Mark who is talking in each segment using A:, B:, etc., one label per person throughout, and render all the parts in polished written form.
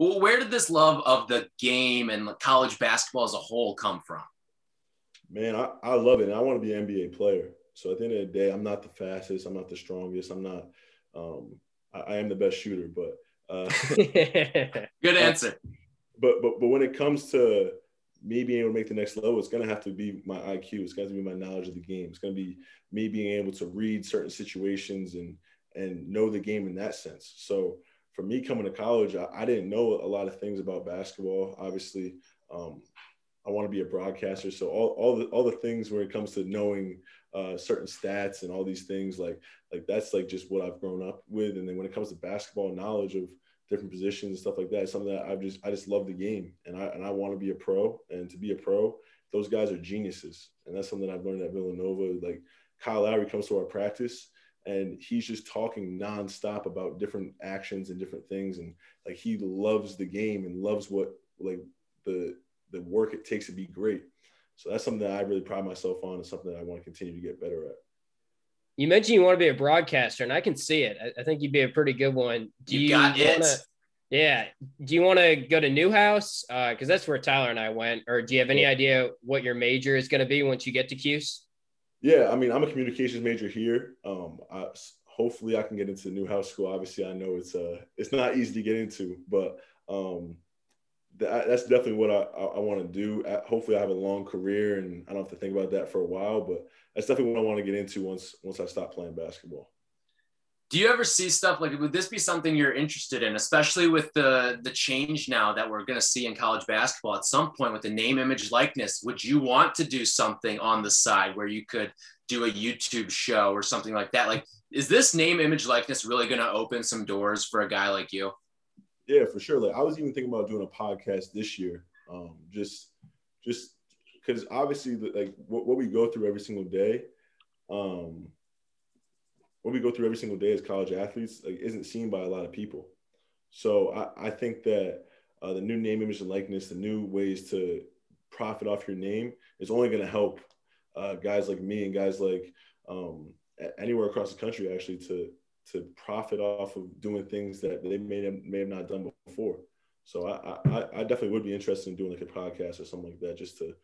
A: Well, where did this love of the game and college basketball as a whole come from?
B: Man, I love it. And I want to be an NBA player. So at the end of the day, I'm not the fastest. I'm not the strongest. I'm not I am the best shooter, but
A: good answer.
B: But when it comes to me being able to make the next level, it's going to have to be my IQ. It's got to be my knowledge of the game. It's going to be me being able to read certain situations and know the game in that sense. So for me coming to college, I didn't know a lot of things about basketball. Obviously, I want to be a broadcaster. So all the things when it comes to knowing certain stats and all these things, like that's like just what I've grown up with. And then when it comes to basketball knowledge of different positions and stuff like that, it's something that I just love the game, and I want to be a pro. And to be a pro, those guys are geniuses, and that's something I've learned at Villanova. Like Kyle Lowry comes to our practice, and he's just talking nonstop about different actions and different things, and like he loves the game and loves what like the work it takes to be great. So that's something that I really pride myself on, and something that I want to continue to get better at.
C: You mentioned you want to be a broadcaster, and I can see it. I think you'd be a pretty good one. Do you want to? Yeah. Do you want to go to Newhouse? Because that's where Tyler and I went. Or do you have any idea what your major is going to be once you get to Cuse?
B: Yeah, I mean, I'm a communications major here. Hopefully, I can get into Newhouse School. Obviously, I know it's not easy to get into, but that's definitely what I want to do. Hopefully, I have a long career, and I don't have to think about that for a while. But that's definitely what I want to get into once I stop playing basketball.
A: Do you ever see stuff like, would this be something you're interested in, especially with the change now that we're going to see in college basketball at some point with the name, image, likeness? Would you want to do something on the side where you could do a YouTube show or something like that? Like, is this name, image, likeness really going to open some doors for a guy like you?
B: Yeah, for sure. Like I was even thinking about doing a podcast this year, just because obviously like what we go through every single day, as college athletes, like isn't seen by a lot of people. So I think that the new name, image, and likeness, the new ways to profit off your name is only going to help guys like me and guys like anywhere across the country actually to profit off of doing things that they may have not done before. So I definitely would be interested in doing like a podcast or something like that, just to,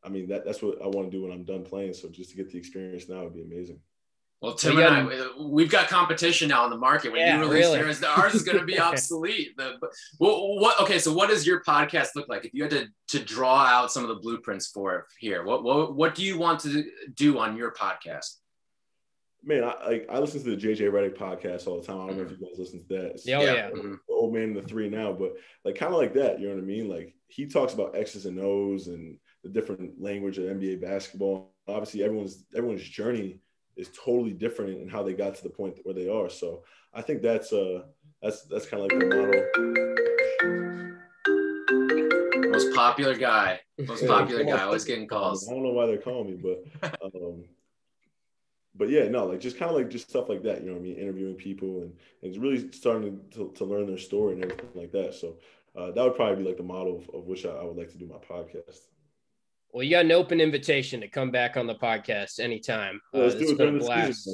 B: I mean, that's what I want to do when I'm done playing. So just to get the experience now would be amazing.
A: Well, Tim and I, we've got competition now in the market. When you release yours, ours is going to be obsolete. Okay, so what does your podcast look like? If you had to draw out some of the blueprints for it here, what do you want to do on your podcast?
B: Man, I listen to the JJ Redick podcast all the time. I don't know if you guys listen to that.
C: The
B: Old Man and the Three now, but like kind of like that, you know what I mean? Like he talks about X's and O's and the different language of NBA basketball. Obviously, everyone's journey is totally different in how they got to the point where they are. So I think that's kind of like the
A: model. Most popular guy, always getting calls.
B: I don't know why they're calling me, but yeah, no, like just kind of like just stuff like that, you know what I mean? Interviewing people and really starting to learn their story and everything like that. So that would probably be like the model of which I would like to do my podcast.
C: Well, you got an open invitation to come back on the podcast anytime.
B: Let's do it.
C: It's been a blast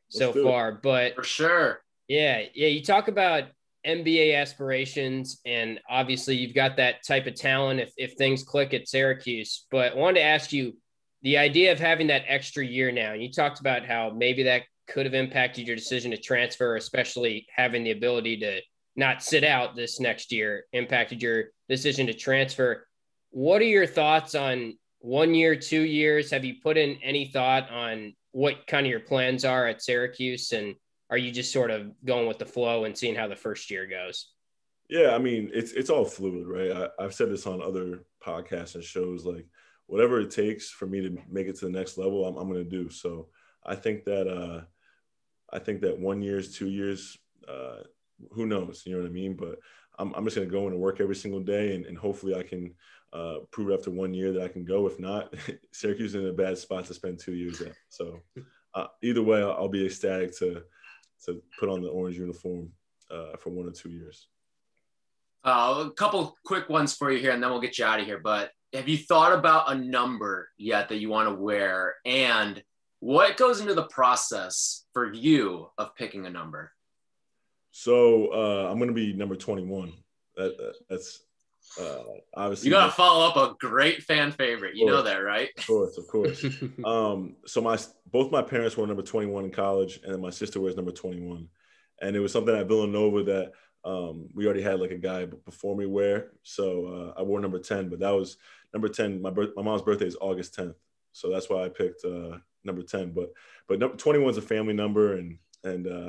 C: so far, but
A: for sure.
C: Yeah. You talk about NBA aspirations, and obviously you've got that type of talent if things click at Syracuse. But I wanted to ask you, the idea of having that extra year now, and you talked about how maybe that could have impacted your decision to transfer, especially having the ability to not sit out this next year, impacted your decision to transfer. What are your thoughts on 1 year, 2 years? Have you put in any thought on what kind of your plans are at Syracuse? And are you just sort of going with the flow and seeing how the first year goes?
B: Yeah, I mean, it's all fluid, right? I've said this on other podcasts and shows, like whatever it takes for me to make it to the next level, I'm going to do. So I think that 1 year, 2 years, who knows, you know what I mean? But I'm just going to go in and work every single day, and hopefully I can prove after 1 year that I can go. If not, Syracuse is in a bad spot to spend 2 years at. So either way, I'll be ecstatic to put on the orange uniform for 1 or 2 years.
A: A couple quick ones for you here, and then we'll get you out of here. But have you thought about a number yet that you want to wear? And what goes into the process for you of picking a number?
B: So I'm going to be number 21. That's obviously
A: you got to follow up a great fan favorite. You know that, right?
B: Of course. So both my parents were number 21 in college, and then my sister was number 21. And it was something at Villanova that we already had like a guy before me wear. So I wore number 10, but that was number 10. My mom's birthday is August 10th. So that's why I picked number 10. But number 21 is a family number, and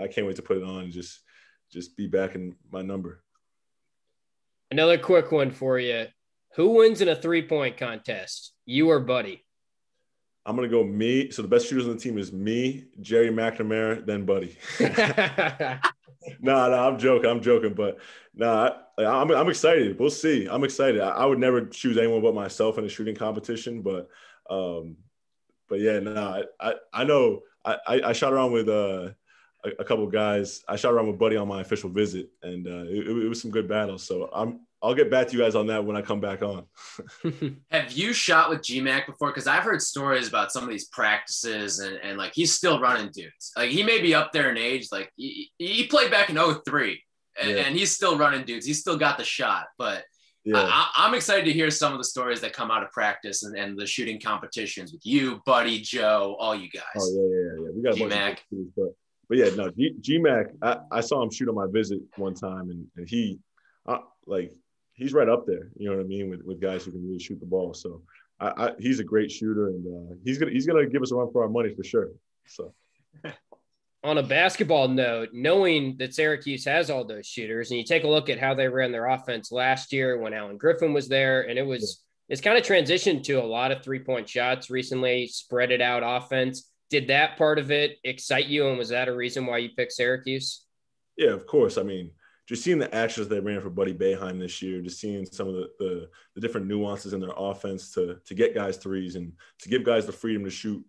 B: I can't wait to put it on and just be back in my number.
C: Another quick one for you. Who wins in a 3-point contest? You or Buddy?
B: I'm going to go me. So the best shooters on the team is me, Jerry McNamara, then Buddy. No, I'm joking. But I'm excited. We'll see. I'm excited. I would never choose anyone but myself in a shooting competition. But yeah, I know I shot around with a couple of guys. I shot around with Buddy on my official visit, and it was some good battles. So I'll get back to you guys on that when I come back on.
A: Have you shot with GMAC before? Because I've heard stories about some of these practices, and like he's still running dudes. Like he may be up there in age. Like he played back in 03, and he's still running dudes. He's still got the shot. But I'm excited to hear some of the stories that come out of practice and the shooting competitions with you, Buddy, Joe, all you guys.
B: Oh, yeah. We got a bunch of dudes, but yeah, no, GMAC, I saw him shoot on my visit one time, and he he's right up there, you know what I mean, with guys who can really shoot the ball. So he's a great shooter, and he's gonna give us a run for our money for sure. So
C: on a basketball note, knowing that Syracuse has all those shooters, and you take a look at how they ran their offense last year when Alan Griffin was there, and it's kind of transitioned to a lot of 3-point shots recently, spread it out offense. Did that part of it excite you, and was that a reason why you picked Syracuse?
B: Yeah, of course. I mean, just seeing the actions they ran for Buddy Boeheim this year, just seeing some of the different nuances in their offense to get guys threes and to give guys the freedom to shoot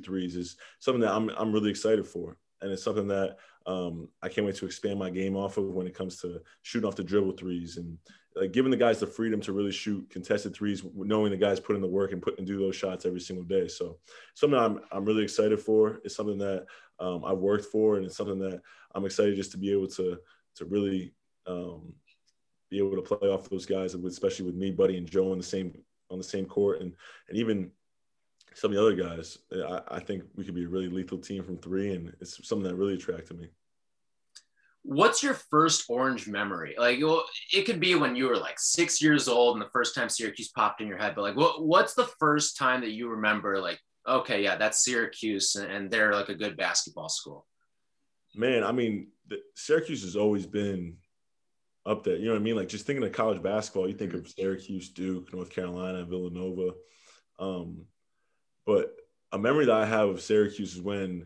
B: threes is something that I'm really excited for. And it's something that I can't wait to expand my game off of when it comes to shooting off the dribble threes and like giving the guys the freedom to really shoot contested threes, knowing the guys put in the work and do those shots every single day. So something I'm really excited for. It's something that I've worked for, and it's something that I'm excited just to be able to really be able to play off those guys, especially with me, Buddy, and Joe on the same court, and even some of the other guys. I think we could be a really lethal team from three, and it's something that really attracted me.
A: What's your first Orange memory? Like, it could be when you were like 6 years old and the first time Syracuse popped in your head, but like, what's the first time that you remember, like, okay, yeah, that's Syracuse and they're like a good basketball school?
B: Man, I mean, Syracuse has always been up there. You know what I mean? Like, just thinking of college basketball, you think of Syracuse, Duke, North Carolina, Villanova. But a memory that I have of Syracuse is when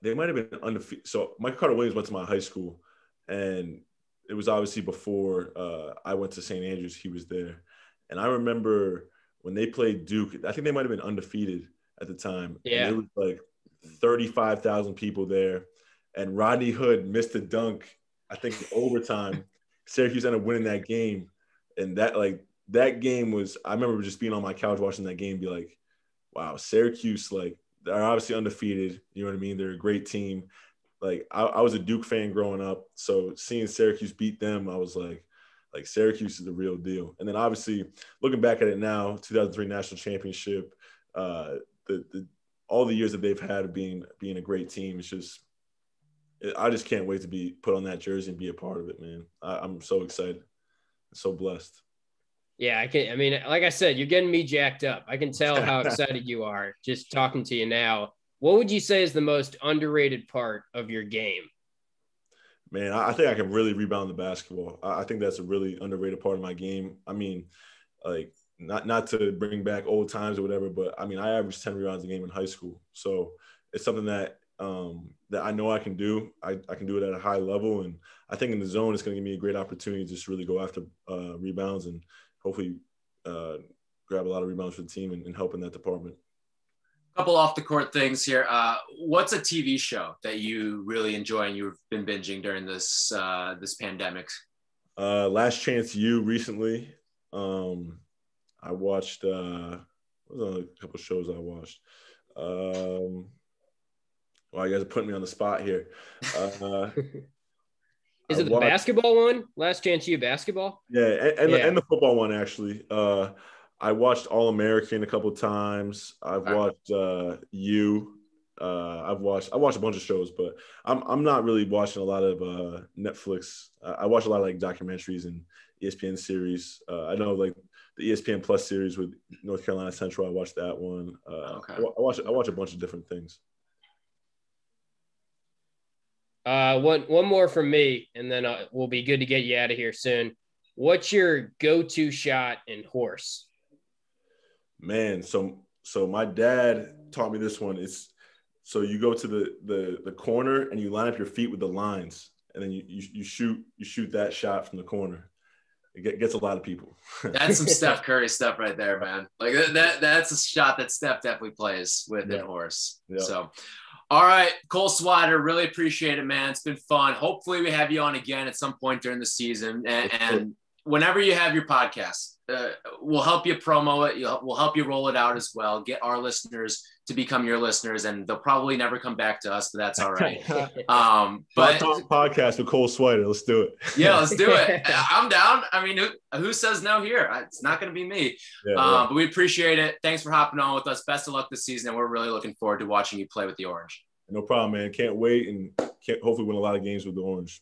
B: they might have been undefeated. So Michael Carter Williams went to my high school, and it was obviously before I went to St. Andrews. He was there. And I remember when they played Duke, I think they might have been undefeated at the time.
C: Yeah.
B: And it was like 35,000 people there. And Rodney Hood missed a dunk, I think, in overtime. Syracuse ended up winning that game. And that game was – I remember just being on my couch watching that game and be like, wow, Syracuse, like, they're obviously undefeated. You know what I mean? They're a great team. Like, I was a Duke fan growing up. So seeing Syracuse beat them, I was like Syracuse is the real deal. And then obviously looking back at it now, 2003 national championship, all the years that they've had of being a great team, I just can't wait to be put on that jersey and be a part of it, man. I'm so excited. I'm so blessed.
C: Yeah, I mean, like I said, you're getting me jacked up. I can tell how excited you are just talking to you now. What would you say is the most underrated part of your game?
B: Man, I think I can really rebound the basketball. I think that's a really underrated part of my game. I mean, like, not to bring back old times or whatever, but I mean, I averaged 10 rebounds a game in high school. So it's something that I know I can do. I can do it at a high level. And I think in the zone, it's going to give me a great opportunity to just really go after rebounds and hopefully grab a lot of rebounds for the team and help in that department.
A: A couple off the court things here. What's a TV show that you really enjoy and you've been binging during this pandemic?
B: Last Chance U recently. I watched what was a couple shows I watched. Well, you guys are putting me on the spot here.
C: Is it the basketball one? Last Chance U basketball?
B: Yeah, and the football one actually. I watched All American a couple of times. I've watched U. I watched a bunch of shows, but I'm not really watching a lot of Netflix. I watch a lot of like documentaries and ESPN series. I know like the ESPN Plus series with North Carolina Central. I watched that one. I watch a bunch of different things.
C: One more from me, and then we'll be good to get you out of here soon. What's your go-to shot in horse?
B: Man, so my dad taught me this one. So you go to the corner and you line up your feet with the lines, and then you shoot that shot from the corner. It gets a lot of people.
A: That's some Steph Curry stuff right there, man. Like that's a shot that Steph definitely plays with in horse. Yeah. So, all right, Cole Swider, really appreciate it, man. It's been fun. Hopefully we have you on again at some point during the season. And whenever you have your podcast, we'll help you promo it. We'll help you roll it out as well. Get our listeners to become your listeners, and they'll probably never come back to us, but that's all right. But
B: podcast with Cole Swider, let's do it.
A: Yeah, let's do it. I'm down. I mean, who says no here? It's not going to be me. But we appreciate it. Thanks for hopping on with us. Best of luck this season, and we're really looking forward to watching you play with the Orange.
B: No problem, man. Can't wait, and hopefully win a lot of games with the Orange.